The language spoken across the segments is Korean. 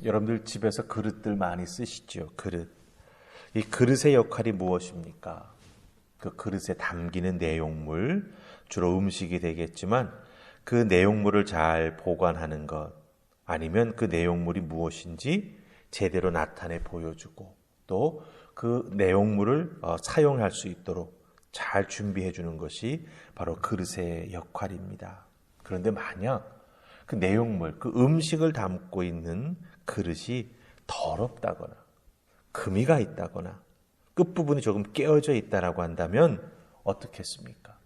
여러분들 집에서 그릇들 많이 쓰시죠? 그릇. 이 그릇의 역할이 무엇입니까? 그 그릇에 담기는 내용물, 주로 음식이 되겠지만 그 내용물을 잘 보관하는 것, 아니면 그 내용물이 무엇인지 제대로 나타내 보여주고 또 그 내용물을 사용할 수 있도록 잘 준비해 주는 것이 바로 그릇의 역할입니다. 그런데 만약 그 내용물, 그 음식을 담고 있는 그릇이 더럽다거나 금이가 있다거나 끝부분이 조금 깨어져 있다라고 한다면 어떻겠습니까?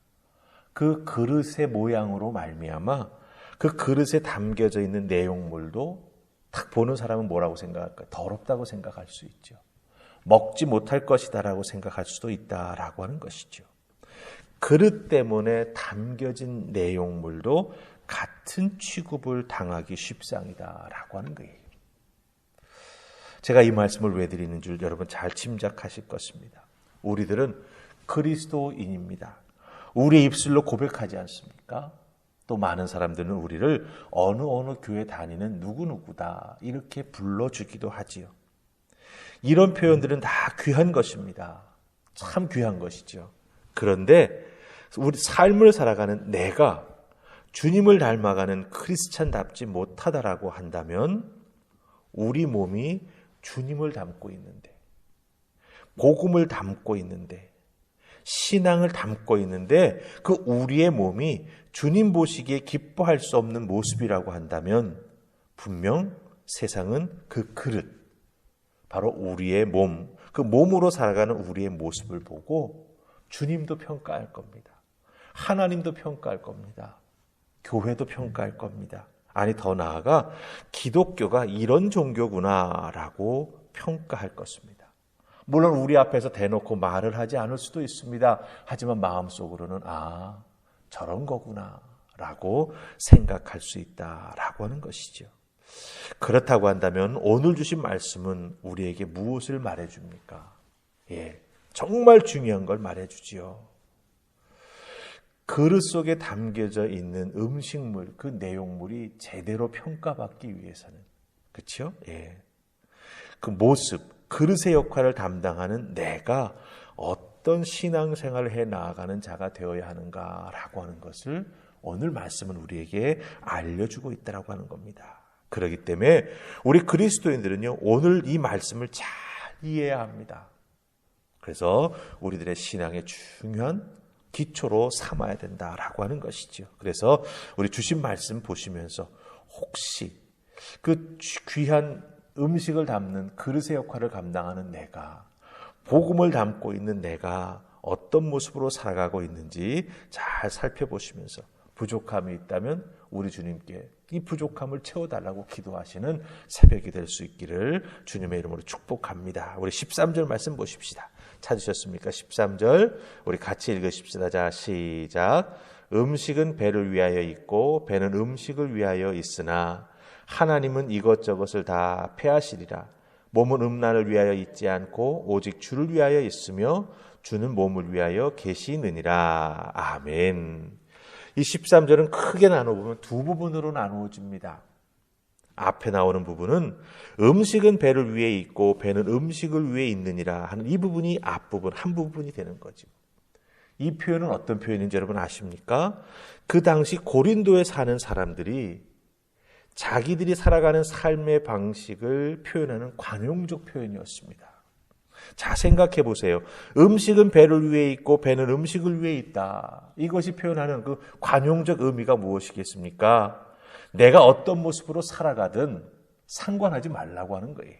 그 그릇의 모양으로 말미암아 그 그릇에 담겨져 있는 내용물도 딱 보는 사람은 뭐라고 생각할까요? 더럽다고 생각할 수 있죠. 먹지 못할 것이다라고 생각할 수도 있다라고 하는 것이죠. 그릇 때문에 담겨진 내용물도 같은 취급을 당하기 쉽상이다라고 하는 거예요. 제가 이 말씀을 왜 드리는 줄 여러분 잘 짐작하실 것입니다. 우리들은 그리스도인입니다. 우리의 입술로 고백하지 않습니까? 또 많은 사람들은 우리를 어느 교회 다니는 누구누구다 이렇게 불러주기도 하지요. 이런 표현들은 다 귀한 것입니다. 참 귀한 것이죠. 그런데 우리 삶을 살아가는 내가 주님을 닮아가는 크리스찬답지 못하다라고 한다면 우리 몸이 주님을 담고 있는데, 복음을 담고 있는데, 신앙을 담고 있는데 그 우리의 몸이 주님 보시기에 기뻐할 수 없는 모습이라고 한다면 분명 세상은 그 그릇, 바로 우리의 몸, 그 몸으로 살아가는 우리의 모습을 보고 주님도 평가할 겁니다. 하나님도 평가할 겁니다. 교회도 평가할 겁니다. 아니 더 나아가 기독교가 이런 종교구나라고 평가할 것입니다. 물론 우리 앞에서 대놓고 말을 하지 않을 수도 있습니다. 하지만 마음속으로는 저런 거구나라고 생각할 수 있다라고 하는 것이죠. 그렇다고 한다면 오늘 주신 말씀은 우리에게 무엇을 말해줍니까? 정말 중요한 걸 말해주지요. 그릇 속에 담겨져 있는 음식물, 그 내용물이 제대로 평가받기 위해서는, 그렇죠? 그 모습, 그릇의 역할을 담당하는 내가 어떤 신앙생활을 해 나아가는 자가 되어야 하는가라고 하는 것을 오늘 말씀은 우리에게 알려주고 있다라고 하는 겁니다. 그렇기 때문에 우리 그리스도인들은요, 오늘 이 말씀을 잘 이해해야 합니다. 그래서 우리들의 신앙의 중요한 기초로 삼아야 된다라고 하는 것이죠. 그래서 우리 주신 말씀 보시면서 혹시 그 귀한 음식을 담는 그릇의 역할을 감당하는 내가, 복음을 담고 있는 내가 어떤 모습으로 살아가고 있는지 잘 살펴보시면서 부족함이 있다면 우리 주님께 이 부족함을 채워달라고 기도하시는 새벽이 될 수 있기를 주님의 이름으로 축복합니다. 우리 13절 말씀 보십시다. 찾으셨습니까? 13절 우리 같이 읽으십시다. 자, 시작. 음식은 배를 위하여 있고 배는 음식을 위하여 있으나 하나님은 이것저것을 다 패하시리라. 몸은 음란을 위하여 있지 않고 오직 주를 위하여 있으며 주는 몸을 위하여 계시느니라. 아멘. 이 13절은 크게 나눠보면 두 부분으로 나누어집니다. 앞에 나오는 부분은 음식은 배를 위에 있고 배는 음식을 위에 있느니라 하는 이 부분이 앞부분, 한 부분이 되는 거죠. 이 표현은 어떤 표현인지 여러분 아십니까? 그 당시 고린도에 사는 사람들이 자기들이 살아가는 삶의 방식을 표현하는 관용적 표현이었습니다. 자, 생각해 보세요. 음식은 배를 위에 있고 배는 음식을 위에 있다. 이것이 표현하는 그 관용적 의미가 무엇이겠습니까? 내가 어떤 모습으로 살아가든 상관하지 말라고 하는 거예요.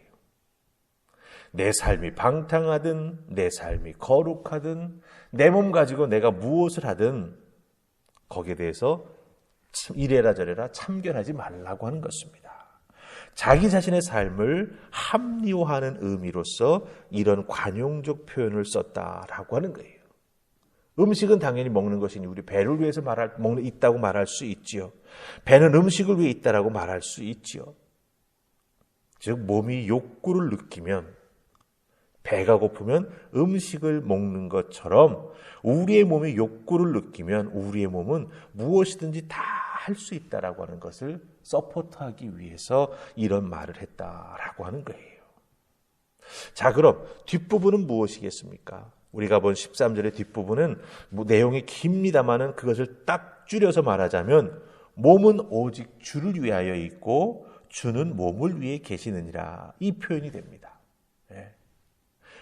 내 삶이 방탕하든 내 삶이 거룩하든 내 몸 가지고 내가 무엇을 하든 거기에 대해서 이래라 저래라 참견하지 말라고 하는 것입니다. 자기 자신의 삶을 합리화하는 의미로서 이런 관용적 표현을 썼다라고 하는 거예요. 음식은 당연히 먹는 것이니 우리 배를 위해서 있다고 말할 수 있지요. 배는 음식을 위해 있다라고 말할 수 있지요. 즉 몸이 욕구를 느끼면, 배가 고프면 음식을 먹는 것처럼 우리의 몸이 욕구를 느끼면 우리의 몸은 무엇이든지 다 할 수 있다라고 하는 것을 서포트하기 위해서 이런 말을 했다라고 하는 거예요. 자, 그럼 뒷부분은 무엇이겠습니까? 우리가 본 13절의 뒷부분은 내용이 깁니다마는 그것을 딱 줄여서 말하자면 몸은 오직 주를 위하여 있고 주는 몸을 위해 계시느니라, 이 표현이 됩니다.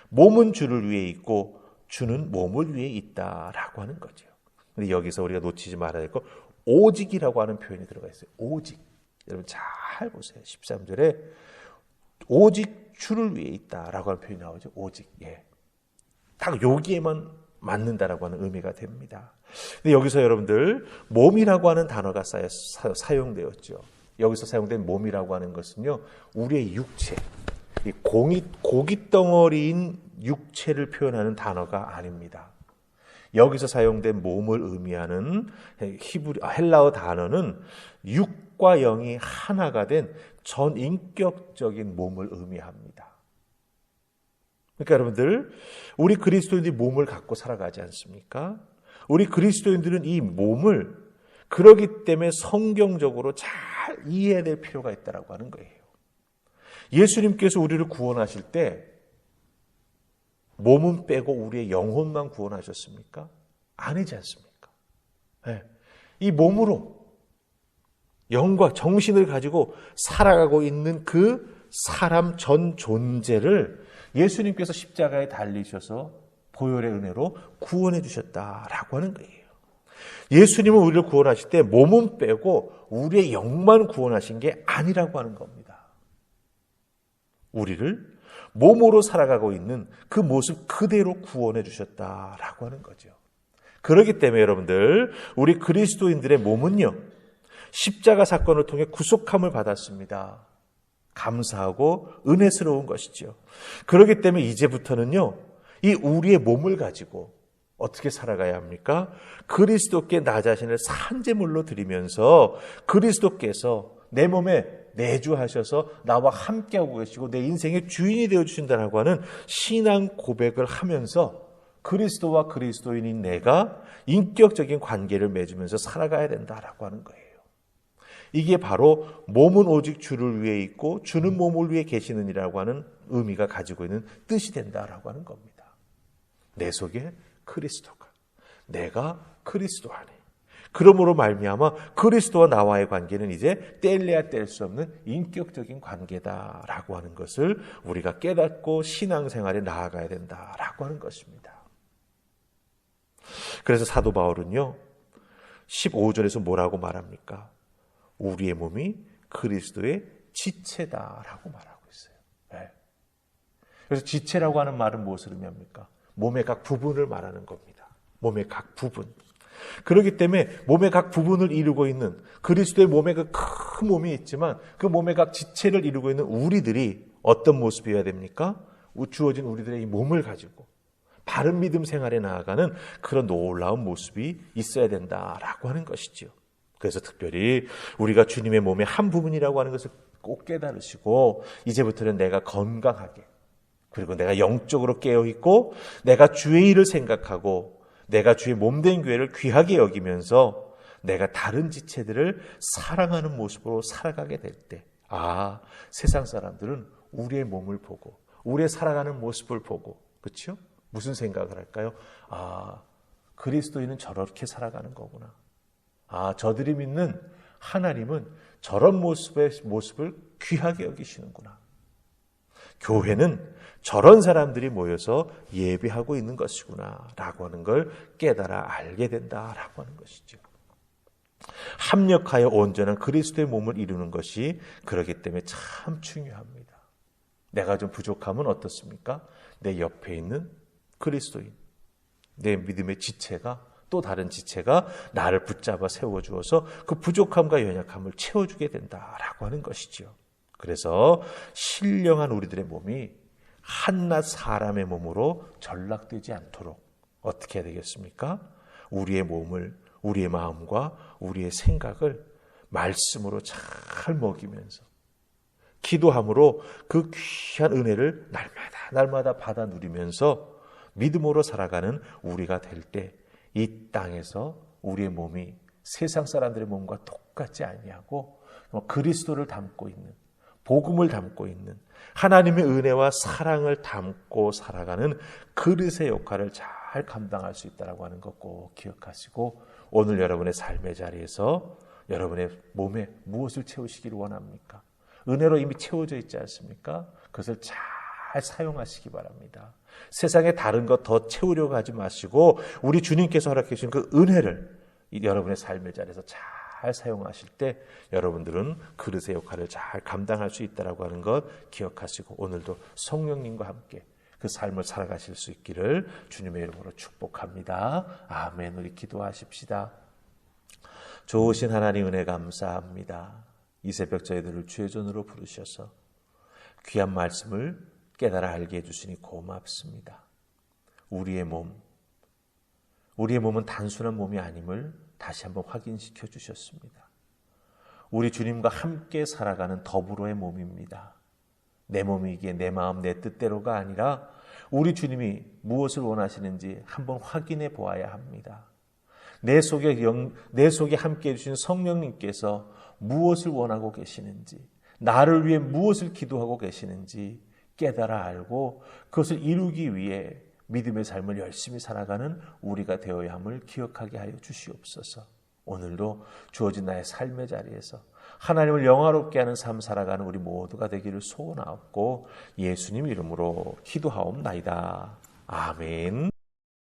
몸은 주를 위해 있고 주는 몸을 위해 있다라고 하는 거죠. 근데 여기서 우리가 놓치지 말아야 될 거, 오직이라고 하는 표현이 들어가 있어요. 오직. 여러분 잘 보세요. 13절에 오직 주를 위해 있다라고 하는 표현이 나오죠. 오직. 딱 여기에만 맞는다라고 하는 의미가 됩니다. 근데 여기서 여러분들 몸이라고 하는 단어가 사용되었죠. 여기서 사용된 몸이라고 하는 것은요, 우리의 육체, 고기 덩어리인 육체를 표현하는 단어가 아닙니다. 여기서 사용된 몸을 의미하는 헬라어 단어는 육과 영이 하나가 된 전인격적인 몸을 의미합니다. 그러니까 여러분들, 우리 그리스도인들이 몸을 갖고 살아가지 않습니까? 우리 그리스도인들은 이 몸을 그러기 때문에 성경적으로 잘 이해해야 될 필요가 있다고 하는 거예요. 예수님께서 우리를 구원하실 때 몸은 빼고 우리의 영혼만 구원하셨습니까? 아니지 않습니까? 이 몸으로 영과 정신을 가지고 살아가고 있는 그 사람 전 존재를 예수님께서 십자가에 달리셔서 보혈의 은혜로 구원해 주셨다라고 하는 거예요. 예수님은 우리를 구원하실 때 몸은 빼고 우리의 영만 구원하신 게 아니라고 하는 겁니다. 우리를 몸으로 살아가고 있는 그 모습 그대로 구원해 주셨다라고 하는 거죠. 그렇기 때문에 여러분들, 우리 그리스도인들의 몸은요, 십자가 사건을 통해 구속함을 받았습니다. 감사하고 은혜스러운 것이죠. 그렇기 때문에 이제부터는요, 이 우리의 몸을 가지고 어떻게 살아가야 합니까? 그리스도께 나 자신을 산제물로 드리면서 그리스도께서 내 몸에 내주하셔서 나와 함께하고 계시고 내 인생의 주인이 되어주신다라고 하는 신앙 고백을 하면서 그리스도와 그리스도인인 내가 인격적인 관계를 맺으면서 살아가야 된다라고 하는 거예요. 이게 바로 몸은 오직 주를 위해 있고 주는 몸을 위해 계시느니라고 하는 의미가 가지고 있는 뜻이 된다라고 하는 겁니다. 내 속에 그리스도가, 내가 그리스도 안에, 그러므로 말미암아 그리스도와 나와의 관계는 이제 뗄래야 뗄 수 없는 인격적인 관계다라고 하는 것을 우리가 깨닫고 신앙생활에 나아가야 된다라고 하는 것입니다. 그래서 사도 바울은요, 15절에서 뭐라고 말합니까? 우리의 몸이 그리스도의 지체다라고 말하고 있어요. 그래서 지체라고 하는 말은 무엇을 의미합니까? 몸의 각 부분을 말하는 겁니다. 몸의 각 부분. 그렇기 때문에 몸의 각 부분을 이루고 있는 그리스도의 몸의 그 큰 몸이 있지만 그 몸의 각 지체를 이루고 있는 우리들이 어떤 모습이어야 됩니까? 주어진 우리들의 이 몸을 가지고 바른 믿음 생활에 나아가는 그런 놀라운 모습이 있어야 된다라고 하는 것이죠. 그래서 특별히 우리가 주님의 몸의 한 부분이라고 하는 것을 꼭 깨달으시고 이제부터는 내가 건강하게, 그리고 내가 영적으로 깨어있고 내가 주의 일을 생각하고 내가 주의 몸된 교회를 귀하게 여기면서 내가 다른 지체들을 사랑하는 모습으로 살아가게 될 때, 세상 사람들은 우리의 몸을 보고 우리의 살아가는 모습을 보고, 그렇죠? 무슨 생각을 할까요? 그리스도인은 저렇게 살아가는 거구나. 저들이 믿는 하나님은 저런 모습을 귀하게 여기시는구나. 교회는 저런 사람들이 모여서 예배하고 있는 것이구나 라고 하는 걸 깨달아 알게 된다라고 하는 것이죠. 합력하여 온전한 그리스도의 몸을 이루는 것이 그렇기 때문에 참 중요합니다. 내가 좀 부족하면 어떻습니까? 내 옆에 있는 그리스도인, 내 믿음의 지체가, 또 다른 지체가 나를 붙잡아 세워주어서 그 부족함과 연약함을 채워주게 된다라고 하는 것이죠. 그래서 신령한 우리들의 몸이 한낱 사람의 몸으로 전락되지 않도록 어떻게 해야 되겠습니까? 우리의 몸을, 우리의 마음과 우리의 생각을 말씀으로 잘 먹이면서 기도함으로 그 귀한 은혜를 날마다 받아 누리면서 믿음으로 살아가는 우리가 될 때 이 땅에서 우리의 몸이 세상 사람들의 몸과 똑같지 아니하고 그리스도를 담고 있는, 복음을 담고 있는, 하나님의 은혜와 사랑을 담고 살아가는 그릇의 역할을 잘 감당할 수 있다고 하는 것 꼭 기억하시고, 오늘 여러분의 삶의 자리에서 여러분의 몸에 무엇을 채우시기를 원합니까? 은혜로 이미 채워져 있지 않습니까? 그것을 잘 사용하시기 바랍니다. 세상에 다른 것 더 채우려고 하지 마시고 우리 주님께서 허락해 주신 그 은혜를 여러분의 삶의 자리에서 잘 사용하실 때 여러분들은 그릇의 역할을 잘 감당할 수 있다고 하는 것 기억하시고, 오늘도 성령님과 함께 그 삶을 살아가실 수 있기를 주님의 이름으로 축복합니다. 아멘. 우리 기도하십시다. 좋으신 하나님 은혜 감사합니다. 이 새벽 저희들을 주의 존으로 부르셔서 귀한 말씀을 깨달아 알게 해주시니 고맙습니다. 우리의 몸은 단순한 몸이 아님을 다시 한번 확인시켜 주셨습니다. 우리 주님과 함께 살아가는 더불어의 몸입니다. 내 몸이기에 내 마음 내 뜻대로가 아니라 우리 주님이 무엇을 원하시는지 한번 확인해 보아야 합니다. 내 속에 함께 해주신 성령님께서 무엇을 원하고 계시는지, 나를 위해 무엇을 기도하고 계시는지 깨달아 알고 그것을 이루기 위해 믿음의 삶을 열심히 살아가는 우리가 되어야 함을 기억하게 하여 주시옵소서. 오늘도 주어진 나의 삶의 자리에서 하나님을 영화롭게 하는 삶 살아가는 우리 모두가 되기를 소원하옵고 예수님 이름으로 기도하옵나이다. 아멘.